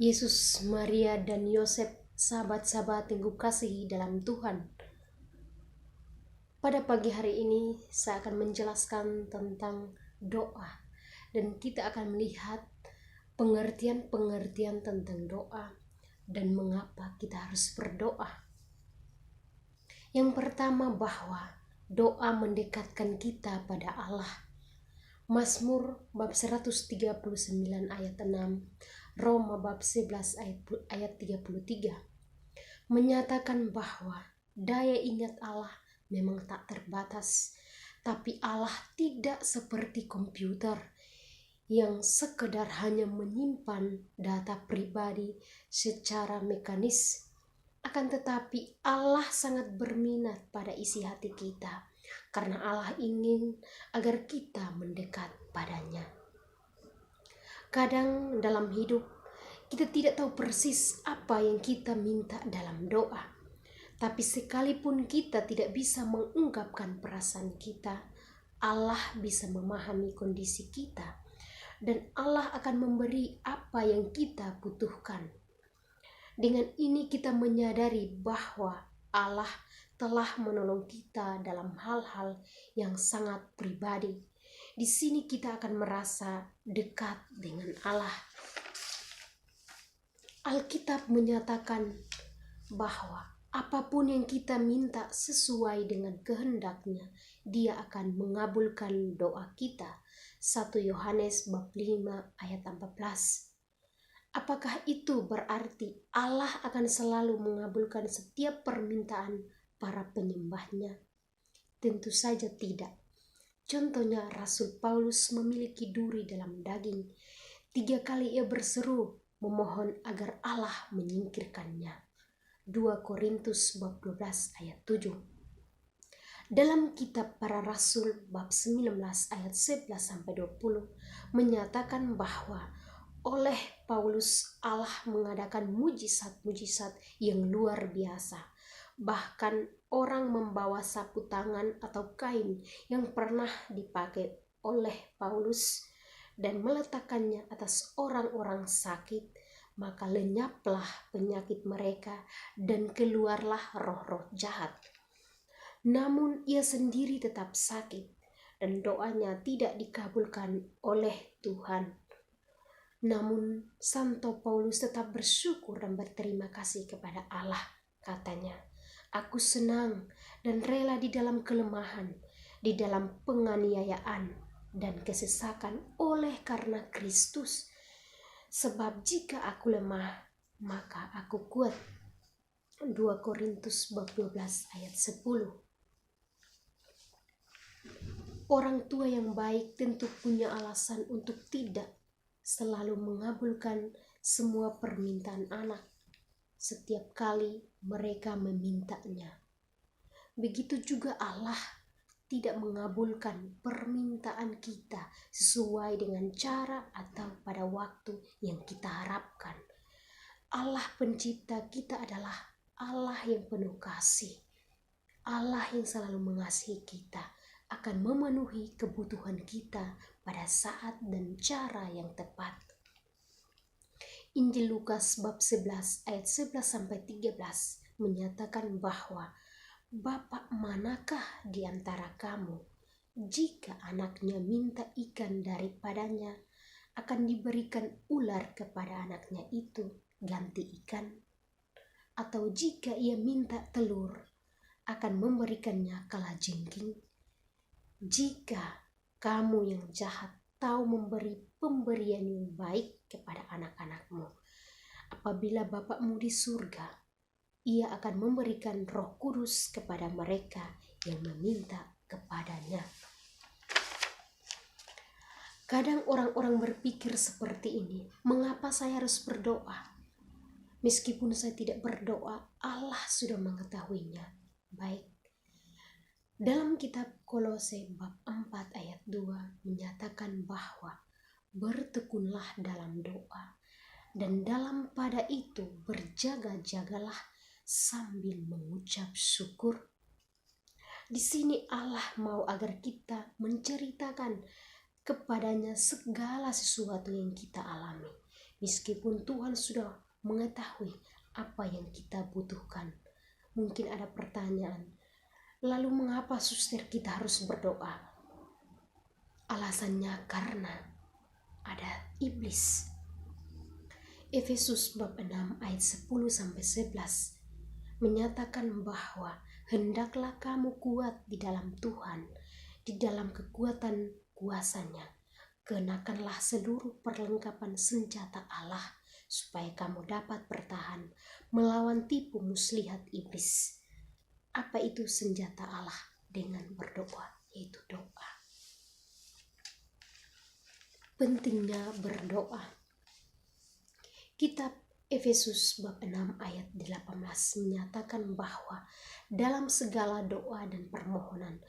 Yesus, Maria, dan Yosef, sahabat-sahabat yang kukasihi dalam Tuhan. Pada pagi hari ini saya akan menjelaskan tentang doa, dan kita akan melihat pengertian-pengertian tentang doa dan mengapa kita harus berdoa. Yang pertama, bahwa doa mendekatkan kita pada Allah. Mazmur bab 139 ayat 6, Roma bab 11 ayat 33 menyatakan bahwa daya ingat Allah memang tak terbatas, tapi Allah tidak seperti komputer yang sekedar hanya menyimpan data pribadi secara mekanis. Akan tetapi Allah sangat berminat pada isi hati kita, karena Allah ingin agar kita mendekat padanya. Kadang dalam hidup kita tidak tahu persis apa yang kita minta dalam doa. Tapi sekalipun kita tidak bisa mengungkapkan perasaan kita, Allah bisa memahami kondisi kita. Dan Allah akan memberi apa yang kita butuhkan. Dengan ini kita menyadari bahwa Allah telah menolong kita dalam hal-hal yang sangat pribadi. Di sini kita akan merasa dekat dengan Allah. Alkitab menyatakan bahwa apapun yang kita minta sesuai dengan kehendaknya, Dia akan mengabulkan doa kita. 1 Yohanes bab 5 ayat 14. Apakah itu berarti Allah akan selalu mengabulkan setiap permintaan para penyembahnya? Tentu saja tidak. Contohnya, Rasul Paulus memiliki duri dalam daging. 3 kali ia berseru memohon agar Allah menyingkirkannya. 2 Korintus bab 12 ayat 7. Dalam kitab Para Rasul bab 19 ayat 11-20 menyatakan bahwa oleh Paulus Allah mengadakan mujizat-mujizat yang luar biasa. Bahkan orang membawa sapu tangan atau kain yang pernah dipakai oleh Paulus dan meletakkannya atas orang-orang sakit, maka lenyaplah penyakit mereka dan keluarlah roh-roh jahat. Namun ia sendiri tetap sakit dan doanya tidak dikabulkan oleh Tuhan. Namun Santo Paulus tetap bersyukur dan berterima kasih kepada Allah. Katanya, "Aku senang dan rela di dalam kelemahan, di dalam penganiayaan dan kesesakan oleh karena Kristus. Sebab jika aku lemah, maka aku kuat." 2 Korintus bab 12 ayat 10. Orang tua yang baik tentu punya alasan untuk tidak selalu mengabulkan semua permintaan anak setiap kali mereka memintanya. Begitu juga Allah tidak mengabulkan permintaan kita sesuai dengan cara atau pada waktu yang kita harapkan. Allah pencipta kita adalah Allah yang penuh kasih. Allah yang selalu mengasihi kita akan memenuhi kebutuhan kita pada saat dan cara yang tepat. Injil Lukas bab 11 ayat 11-13 menyatakan bahwa Bapak manakah di antara kamu, jika anaknya minta ikan daripadanya, akan diberikan ular kepada anaknya itu ganti ikan? Atau jika ia minta telur, akan memberikannya kalajengking? Jika kamu yang jahat tahu memberi pemberian yang baik kepada anak-anakmu, apabila Bapakmu di surga, Ia akan memberikan Roh Kudus kepada mereka yang meminta kepadanya. Kadang orang-orang berpikir seperti ini, mengapa saya harus berdoa? Meskipun saya tidak berdoa, Allah sudah mengetahuinya. Baik. Dalam kitab Kolose bab 4 ayat 2 menyatakan bahwa bertekunlah dalam doa dan dalam pada itu berjaga-jagalah sambil mengucap syukur. Di sini Allah mau agar kita menceritakan kepadanya segala sesuatu yang kita alami. meskipun Tuhan sudah mengetahui apa yang kita butuhkan. Mungkin ada pertanyaan, lalu mengapa suster kita harus berdoa? Alasannya karena ada iblis. Efesus bab 6 ayat 10-11 menyatakan bahwa hendaklah kamu kuat di dalam Tuhan, di dalam kekuatan kuasanya. Kenakanlah seluruh perlengkapan senjata Allah supaya kamu dapat bertahan melawan tipu muslihat iblis. Apa itu senjata Allah? Dengan berdoa, yaitu doa. Pentingnya berdoa. Kitab Efesus bab 6 ayat 18 menyatakan bahwa dalam segala doa dan permohonan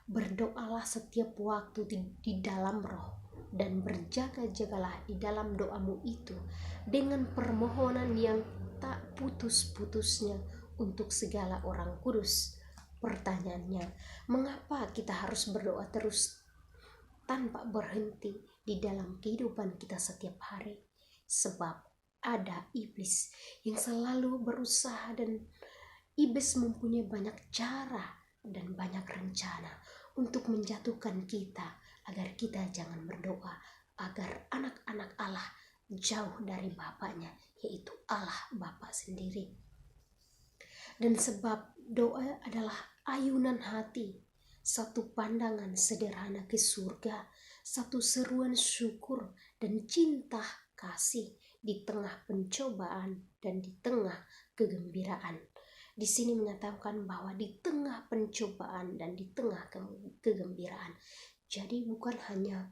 berdoalah setiap waktu di dalam roh, dan berjaga-jagalah di dalam doamu itu dengan permohonan yang tak putus-putusnya untuk segala orang kudus. Pertanyaannya, mengapa kita harus berdoa terus tanpa berhenti di dalam kehidupan kita setiap hari? Sebab ada iblis yang selalu berusaha, dan iblis mempunyai banyak cara dan banyak rencana untuk menjatuhkan kita agar kita jangan berdoa, agar anak-anak Allah jauh dari Bapaknya, yaitu Allah Bapa sendiri. Dan sebab doa adalah ayunan hati, satu pandangan sederhana ke surga, satu seruan syukur dan cinta kasih di tengah pencobaan dan di tengah kegembiraan. Di sini menyatakan bahwa di tengah pencobaan dan di tengah kegembiraan. Jadi bukan hanya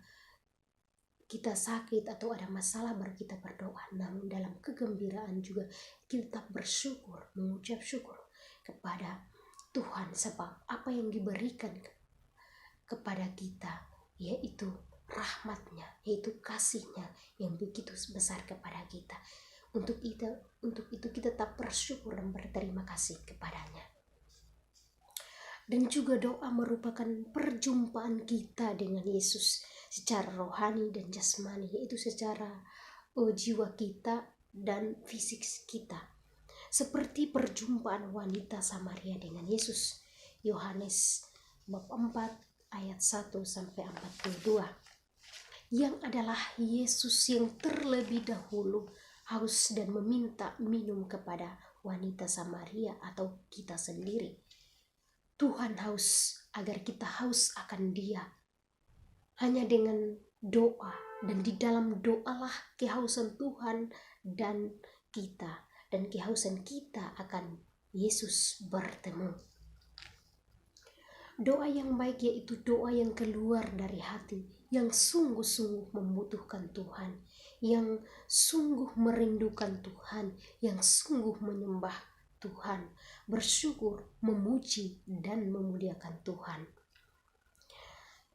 kita sakit atau ada masalah baru kita berdoa, namun dalam kegembiraan juga kita bersyukur, mengucap syukur kepada Tuhan, sebab apa yang diberikan kepada kita yaitu rahmatnya, yaitu kasihnya yang begitu besar kepada kita. Untuk itu kita tetap bersyukur dan berterima kasih kepadanya. Dan juga doa merupakan perjumpaan kita dengan Yesus secara rohani dan jasmani, yaitu secara jiwa kita dan fisik kita. Seperti perjumpaan wanita Samaria dengan Yesus. Yohanes bab 4 ayat 1-42. Yang adalah Yesus yang terlebih dahulu haus dan meminta minum kepada wanita Samaria atau kita sendiri. Tuhan haus agar kita haus akan Dia. Hanya dengan doa, dan di dalam doalah kehausan Tuhan dan kita, dan kehausan kita akan Yesus bertemu. Doa yang baik yaitu doa yang keluar dari hati, yang sungguh-sungguh membutuhkan Tuhan, yang sungguh merindukan Tuhan, yang sungguh menyembah Tuhan, bersyukur, memuji, dan memuliakan Tuhan.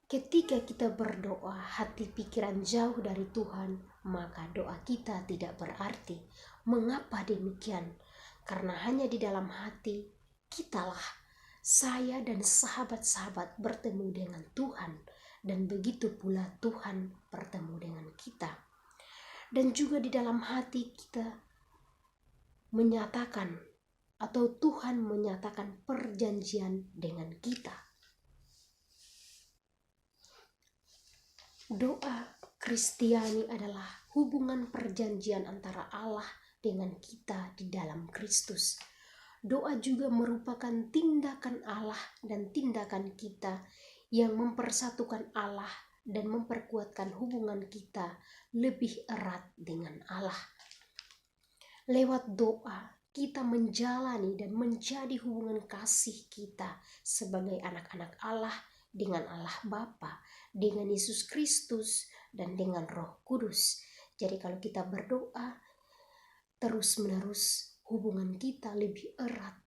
Ketika kita berdoa, hati pikiran jauh dari Tuhan, maka doa kita tidak berarti. Mengapa demikian? Karena hanya di dalam hati kitalah saya dan sahabat-sahabat bertemu dengan Tuhan, dan begitu pula Tuhan bertemu dengan kita. Dan juga di dalam hati kita menyatakan, atau Tuhan menyatakan perjanjian dengan kita. Doa Kristiani adalah hubungan perjanjian antara Allah dengan kita di dalam Kristus. Doa juga merupakan tindakan Allah dan tindakan kita yang mempersatukan Allah dan memperkuatkan hubungan kita lebih erat dengan Allah. Lewat doa, kita menjalani dan menjadi hubungan kasih kita sebagai anak-anak Allah dengan Allah Bapa, dengan Yesus Kristus, dan dengan Roh Kudus. Jadi kalau kita berdoa terus-menerus, hubungan kita lebih erat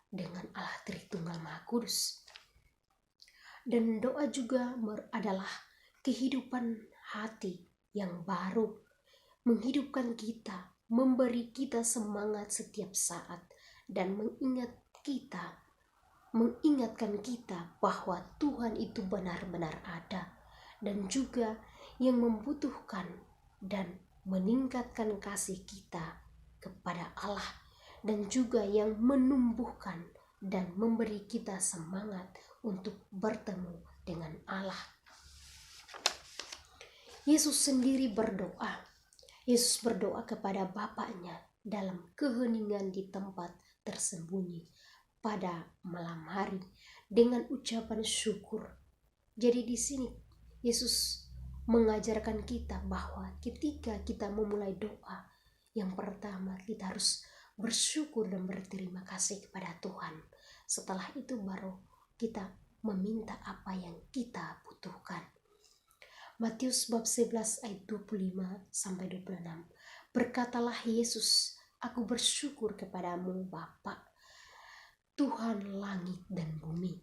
dengan Allah Tritunggal Maha Kudus. Dan doa juga adalah kehidupan hati yang baru, menghidupkan kita, memberi kita semangat setiap saat, dan mengingatkan kita bahwa Tuhan itu benar-benar ada, dan juga yang membutuhkan dan meningkatkan kasih kita kepada Allah, dan juga yang menumbuhkan dan memberi kita semangat untuk bertemu dengan Allah. Yesus sendiri berdoa. Yesus berdoa kepada Bapaknya dalam keheningan di tempat tersembunyi pada malam hari dengan ucapan syukur. Jadi di sini Yesus mengajarkan kita bahwa ketika kita memulai doa, yang pertama kita harus bersyukur dan berterima kasih kepada Tuhan. Setelah itu baru kita meminta apa yang kita butuhkan. Matius bab 11 ayat 25 sampai 26. Berkatalah Yesus, "Aku bersyukur kepadamu Bapa, Tuhan langit dan bumi,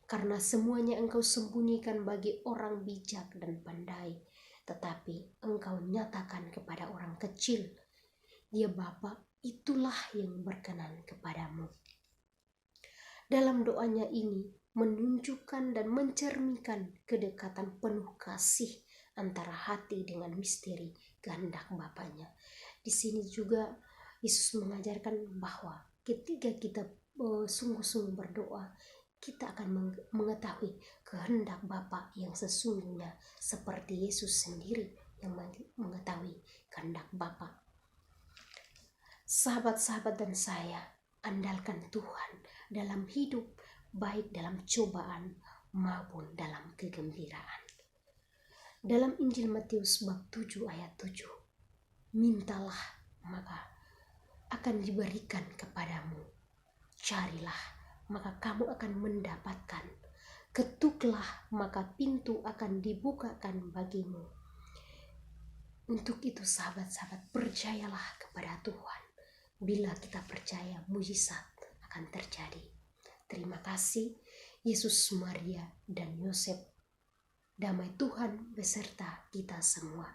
karena semuanya Engkau sembunyikan bagi orang bijak dan pandai, tetapi Engkau nyatakan kepada orang kecil. Ya Bapa, itulah yang berkenan kepadamu." Dalam doanya ini menunjukkan dan mencerminkan kedekatan penuh kasih antara hati dengan misteri kehendak Bapaknya. Di sini juga Yesus mengajarkan bahwa ketika kita sungguh-sungguh berdoa, kita akan mengetahui kehendak Bapa yang sesungguhnya, seperti Yesus sendiri yang mengetahui kehendak Bapa. Sahabat-sahabat dan saya, andalkan Tuhan dalam hidup, baik dalam cobaan maupun dalam kegembiraan. Dalam Injil Matius bab 7 ayat 7, mintalah maka akan diberikan kepadamu, carilah maka kamu akan mendapatkan, ketuklah maka pintu akan dibukakan bagimu. Untuk itu sahabat-sahabat, percayalah kepada Tuhan. Bila kita percaya, mujizat akan terjadi. Terima kasih Yesus, Maria, dan Yosef. Damai Tuhan beserta kita semua.